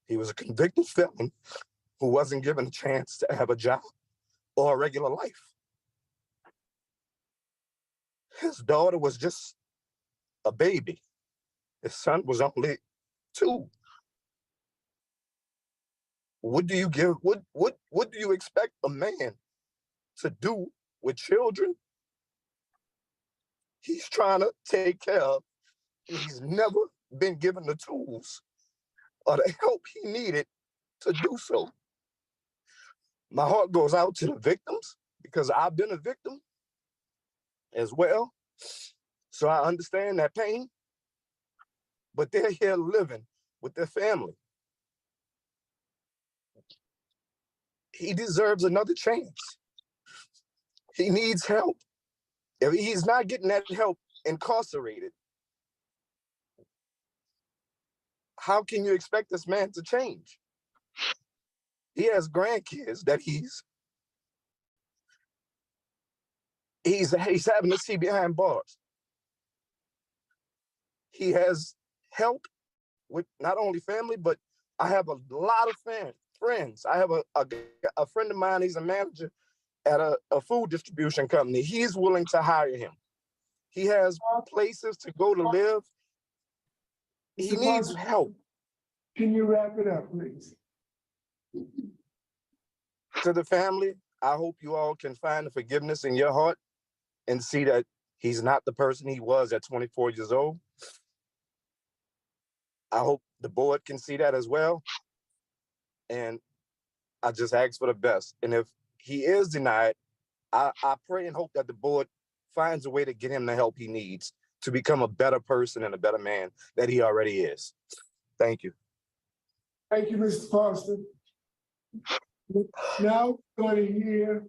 [SPEAKER 15] He was a convicted felon who wasn't given a chance to have a job or a regular life. His daughter was just a baby. His son was only 2. What do you expect a man to do with children? He's trying to take care of, and he's never been given the tools or the help he needed to do so. My heart goes out to the victims because I've been a victim as well. So I understand that pain, but they're here living with their family. He deserves another chance. He needs help. If he's not getting that help incarcerated, how can you expect this man to change? He has grandkids that he's having to see behind bars. He has help with not only family, but I have a lot of friends. I have a friend of mine, he's a manager at a food distribution company. He's willing to hire him. He has places to go to live. He needs help.
[SPEAKER 7] Can you wrap it up, please?
[SPEAKER 15] To the family, I hope you all can find the forgiveness in your heart and see that he's not the person he was at 24 years old. I hope the board can see that as well. And I just ask for the best. And if he is denied, I pray and hope that the board finds a way to get him the help he needs to become a better person and a better man that he already is. Thank you.
[SPEAKER 7] Thank you, Mr. Foster. Now we're going to hear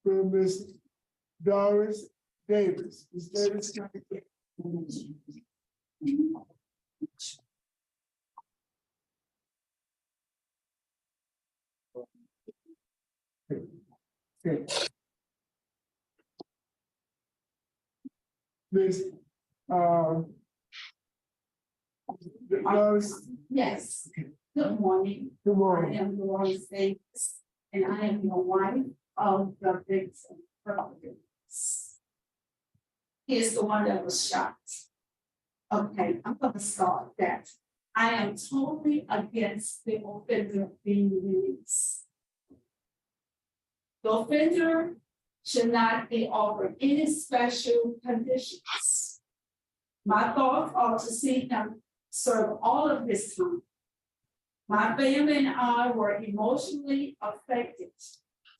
[SPEAKER 7] from Ms. Doris Davis. Ms. Davis, okay. Ms. Doris.
[SPEAKER 16] Yes. Good morning.
[SPEAKER 7] Good morning.
[SPEAKER 16] I am Doris Davis, and I am the wife of the victim. He is the one that was shot. Okay, I'm going to start that. I am totally against the offender being released. The offender should not be offered any special conditions. My thoughts are to see him serve all of his time. My family and I were emotionally affected,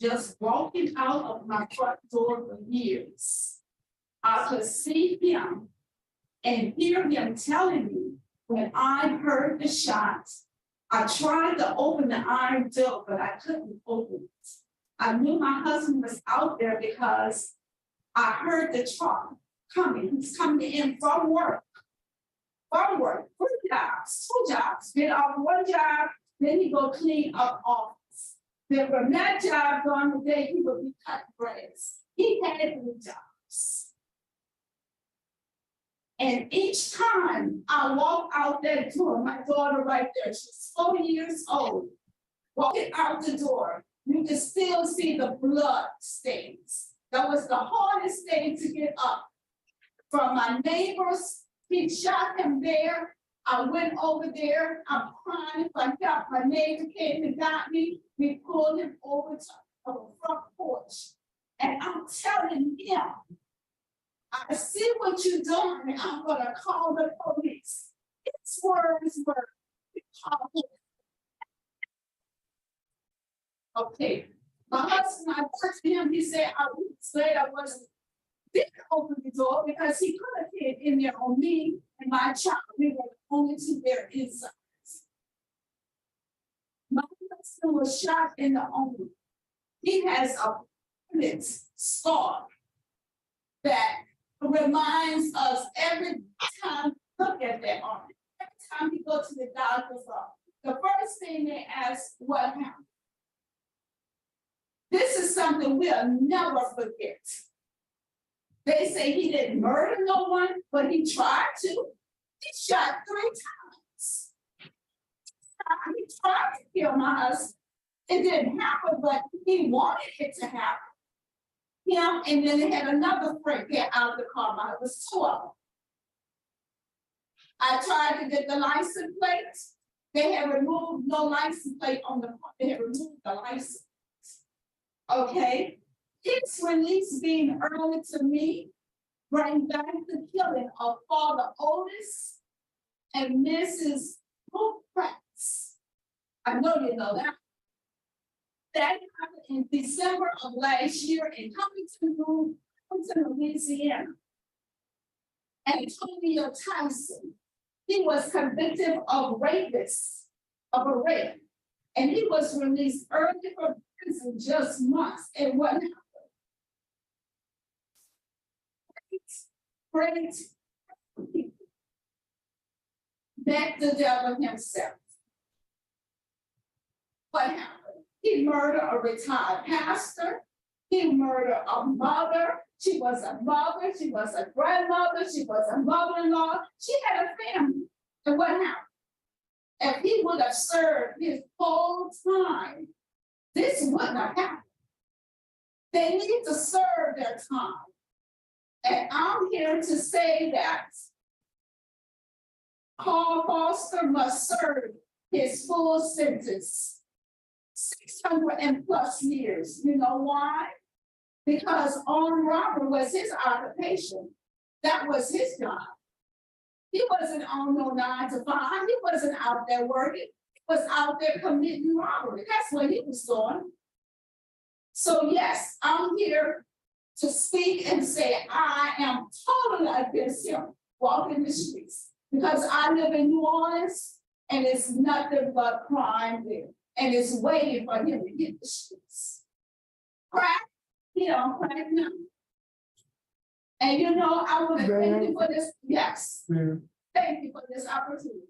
[SPEAKER 16] just walking out of my front door for years. I could see him and hear him telling me when I heard the shot. I tried to open the iron door, but I couldn't open it. I knew my husband was out there because I heard the truck coming. He's coming in from work. farm work, 3 jobs, 2 jobs. Get off 1 job, then he go clean up office. Then from that job on the day, he would be cutting grass. He had 3 jobs. And each time I walk out that door, my daughter right there, she's 4 years old, walking out the door, you can still see the blood stains. That was the hardest thing to get up. From my neighbors, he shot him there. I went over there, I'm crying for help. My neighbor came and got me. We pulled him over to the front porch. And I'm telling him, I see what you're doing, and I'm gonna call the police. His words were, okay. My husband, I talked to him, he said, I wasn't didn't open the door because he could have hid in there on me and my child. We were the only 2 there inside. My husband was shot in the arm. He has a bullet scar that reminds us every time we look at that arm. Every time we go to the doctor's office, the first thing they ask, what happened? This is something we'll never forget. They say he didn't murder no one, but he tried to. He shot 3 times. He tried to kill my husband. It didn't happen, but he wanted it to happen. Him, and then they had another friend get out of the car. It was 2 of them. I tried to get the license plate. They had removed no license plate on the car. They had removed the license. Okay. His release being early to me bring back the killing of Father Otis and Mrs. Pratt. I know you know that. That happened in December of last year in Covington, Louisiana. Antonio Tyson, he was convicted of a rape, and he was released early from prison just months. And what happened? Great. Back the devil himself. What happened? He murdered a retired pastor. He murdered a mother. She was a mother. She was a grandmother. She was a mother-in-law. She had a family. And what happened? If he would have served his whole time, this wouldn't have happened. They need to serve their time. And I'm here to say that Paul Foster must serve his full sentence, 600+ years. You know why? Because armed robbery was his occupation. That was his job. He wasn't on no 9 to 5. He wasn't out there working. He was out there committing robbery. That's what he was doing. So yes, I'm here to speak and say I am totally against him walking the streets because I live in New Orleans and it's nothing but crime there. And it's waiting for him to hit the streets. Crack, he don't crack now. And you know, I want to thank you for this. Yes. Yeah. Thank you for this opportunity.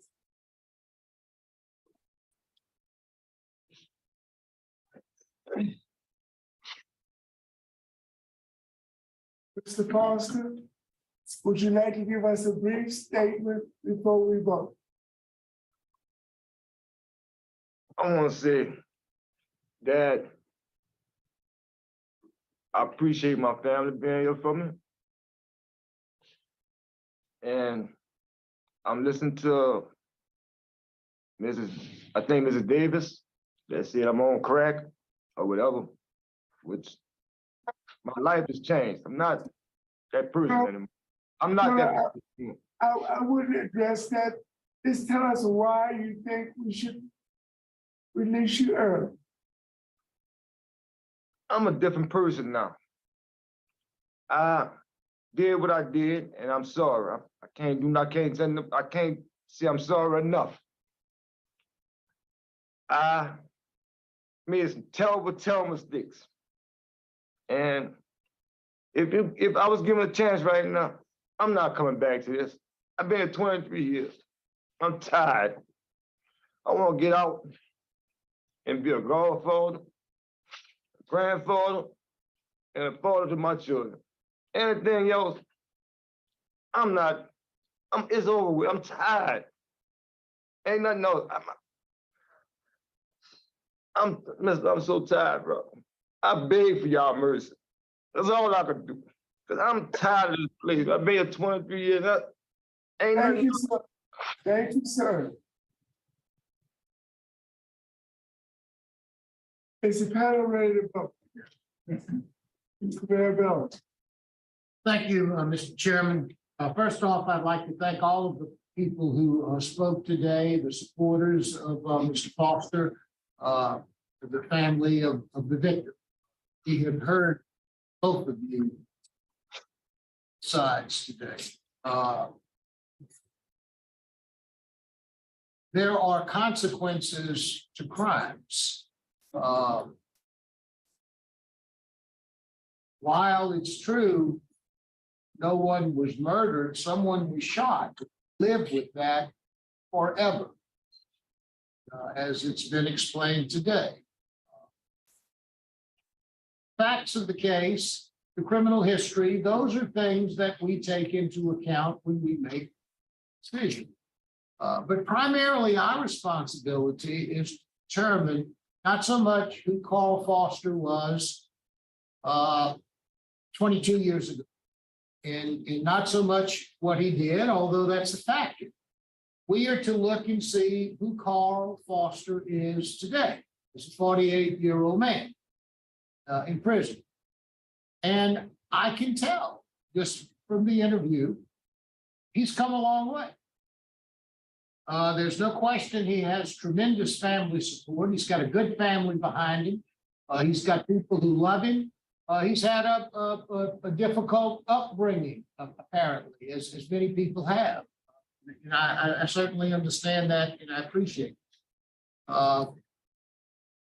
[SPEAKER 7] Mr. Foster, would you like to give us a brief statement before we vote?
[SPEAKER 9] I want to say that I appreciate my family being here for me. And I'm listening to Mrs. Davis that said I'm on crack or whatever, which my life has changed. I'm not that person anymore. I'm not that person.
[SPEAKER 7] I wouldn't address that. Just tell us why you think we should release you early.
[SPEAKER 9] I'm a different person now. I did what I did, and I'm sorry. I can't say I'm sorry enough. I made some terrible mistakes. And if I was given a chance right now, I'm not coming back to this. I've been here 23 years. I'm tired. I want to get out and be a godfather, a grandfather, and a father to my children. Anything else, it's over with. I'm tired. Ain't nothing else. I'm so tired, bro. I beg for y'all mercy. That's all I can do. Because I'm tired of this place. I've been here 23 years.
[SPEAKER 7] Thank you, sir. Thank you, sir. Is the panel ready to vote? Mr. Marabella.
[SPEAKER 10] Thank you, Mr. Chairman. First off, I'd like to thank all of the people who spoke today, the supporters of Mr. Foster, the family of the victim. We have heard both of you sides today. There are consequences to crimes. While it's true, no one was murdered, someone was shot. Live with that forever, as it's been explained today. Facts of the case, the criminal history, those are things that we take into account when we make decisions. But primarily our responsibility is to determine not so much who Carl Foster was 22 years ago, and not so much what he did, although that's a factor. We are to look and see who Carl Foster is today. He's a 48-year-old man in prison. And I can tell just from the interview, he's come a long way. There's no question he has tremendous family support. He's got a good family behind him. He's got people who love him. He's had a difficult upbringing, apparently, as many people have. And I certainly understand that, and I appreciate it.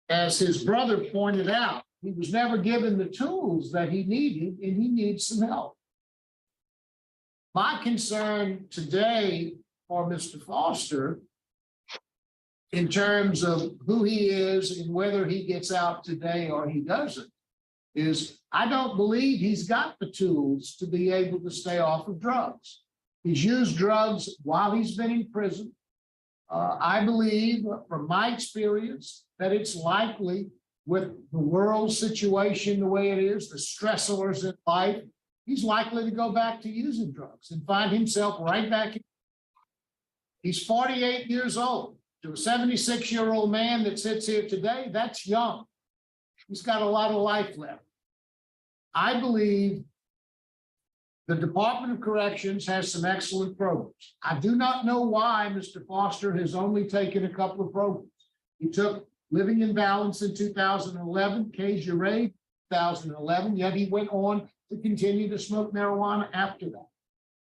[SPEAKER 10] As his brother pointed out, he was never given the tools that he needed, and he needs some help. My concern today for Mr. Foster, in terms of who he is and whether he gets out today or he doesn't, is I don't believe he's got the tools to be able to stay off of drugs. He's used drugs while he's been in prison. I believe, from my experience, that it's likely with the world situation the way it is, the stressors in life, he's likely to go back to using drugs and find himself right back in. He's 48 years old. To a 76-year-old man that sits here today, that's young. He's got a lot of life left. I believe the Department of Corrections has some excellent programs. I do not know why Mr. Foster has only taken a couple of programs. He took Living in Balance in 2011, Cage Your Raid 2011, yet he went on to continue to smoke marijuana after that.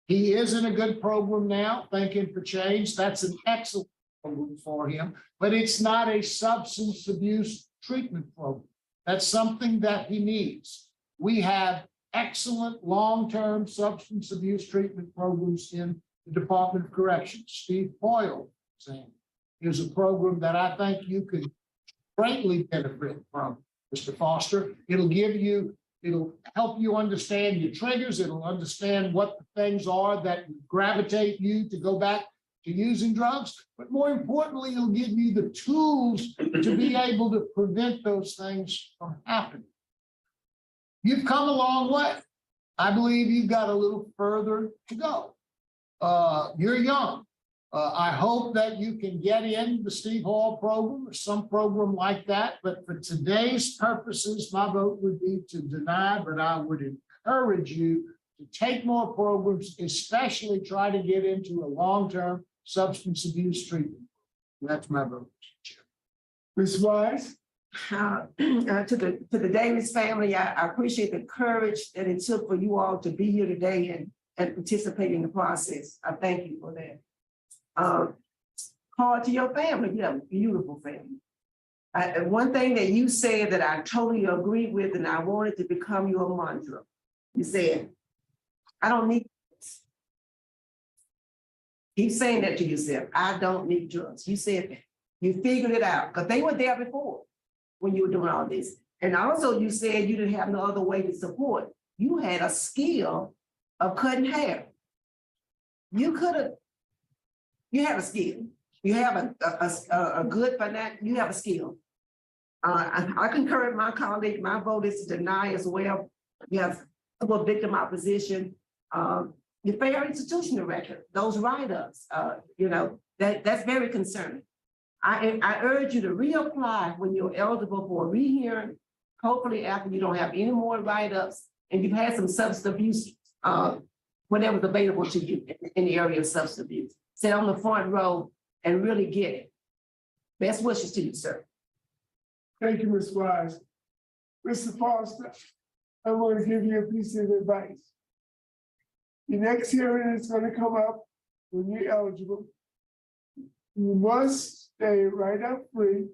[SPEAKER 10] He is in a good program now, Thinking for Change. That's an excellent program for him, but it's not a substance abuse treatment program. That's something that he needs. We have excellent long-term substance abuse treatment programs in the Department of Corrections. Steve Boyle, for example, is a program that I think you could greatly benefit from, Mr. Foster. It'll help you understand your triggers. It'll understand what the things are that gravitate you to go back to using drugs. But more importantly, it'll give you the tools to be able to prevent those things from happening. You've come a long way. I believe you've got a little further to go. You're young. I hope that you can get in the Steve Hall program or some program like that. But for today's purposes, my vote would be to deny, but I would encourage you to take more programs, especially try to get into a long-term substance abuse treatment. That's my vote.
[SPEAKER 7] Ms. Wise?
[SPEAKER 12] To the Davis family, I appreciate the courage that it took for you all to be here today and participate in the process. I thank you for that. Call to your family. You have a beautiful family. One thing that you said that I totally agree with, and I wanted to become your mantra. You said, I don't need this. Keep saying that to yourself. I don't need drugs. You said that. You figured it out, because they were there before when you were doing all this. And also you said you didn't have no other way to support. You had a skill of cutting hair. You have a skill. You have a good financial, you have a skill. I concur with my colleague. My vote is to deny as well. You have a victim opposition. Your fair institutional record, those write-ups, that's very concerning. I urge you to reapply when you're eligible for a rehearing, hopefully after you don't have any more write-ups and you've had some substance abuse, whatever's available to you in the area of substance abuse. Sit on the front row and really get it. Best wishes to you, sir.
[SPEAKER 7] Thank you, Ms. Wise. Mr. Foster, I want to give you a piece of advice. The next hearing is going to come up when you're eligible. You must stay right up free,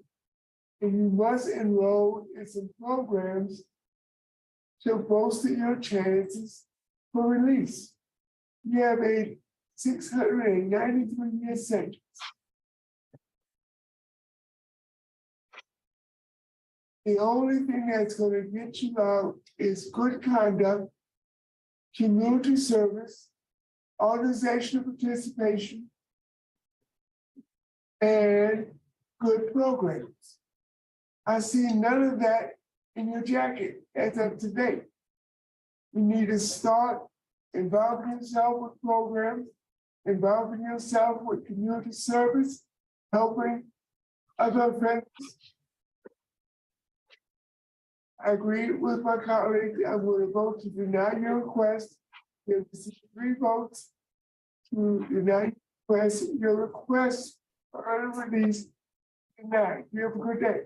[SPEAKER 7] and you must enroll in some programs to bolster your chances for release. You have a 693-year sentence. The only thing that's going to get you out is good conduct, community service, organizational participation, and good programs. I see none of that in your jacket as of today. You need to start involving yourself with programs, involving yourself with community service, helping other offenders. I agree with my colleague. I'm going to vote to deny your request. You have received 3 votes to deny your request for early release. Denied. You have a good day.